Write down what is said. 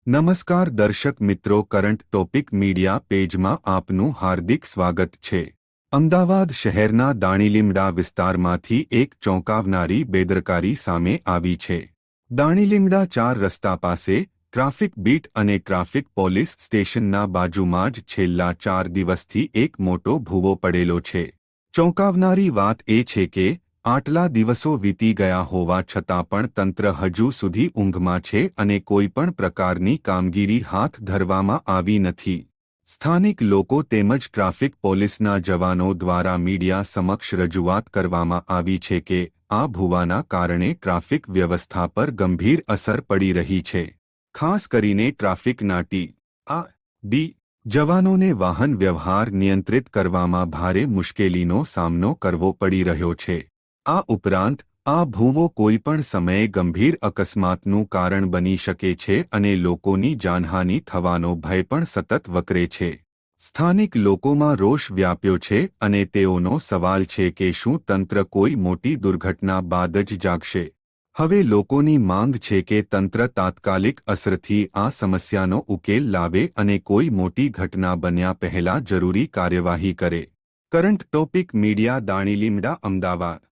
નમસ્કાર દર્શક મિત્રો, કરંટ ટોપિક મીડિયા પેજમાં આપનું હાર્દિક સ્વાગત છે। અમદાવાદ શહેરના દાણીલીમડા વિસ્તારમાંથી એક ચોંકાવનારી બેદરકારી સામે આવી છે। દાણીલીમડા 4 રસ્તા પાસે ટ્રાફિક બીટ અને ટ્રાફિક પોલીસ સ્ટેશનના બાજુમાં જ છેલ્લા 4 દિવસથી એક મોટો ભૂવો પડેલો છે। ચોંકાવનારી વાત એ છે કે આટલા દિવસો વીતી ગયા હોવા છતાં પણ તંત્ર હજુ સુધી ઊંઘમાં છે અને કોઈપણ પ્રકારની કામગીરી હાથ ધરવામાં આવી નથી। સ્થાનિક લોકો તેમજ ટ્રાફિક પોલીસના જવાનો દ્વારા મીડિયા સમક્ષ રજૂઆત કરવામાં આવી છે કે આ ભૂવાના કારણે ટ્રાફિક વ્યવસ્થા પર ગંભીર અસર પડી રહી છે। ખાસ કરીને ટ્રાફિકના ટી જવાનોને વાહન વ્યવહાર નિયંત્રિત કરવામાં ભારે મુશ્કેલીનો સામનો કરવો પડી રહ્યો છે। આ ઉપરાંત આ ભૂવો કોઈપણ સમયે ગંભીર અકસ્માતનું કારણ બની શકે છે અને લોકોની જાનહાનિ થવાનો ભય પણ સતત વકરે છે। સ્થાનિક લોકોમાં રોષ વ્યાપ્યો છે અને તેઓનો સવાલ છે કે શું તંત્ર કોઈ મોટી દુર્ઘટના બાદ જ જાગશે। હવે લોકોની માંગ છે કે તંત્ર તાત્કાલિક અસરથી આ સમસ્યાનો ઉકેલ લાવે અને કોઈ મોટી ઘટના બન્યા પહેલા જરૂરી કાર્યવાહી કરે। Current topic media Danilimda, Ahmedabad.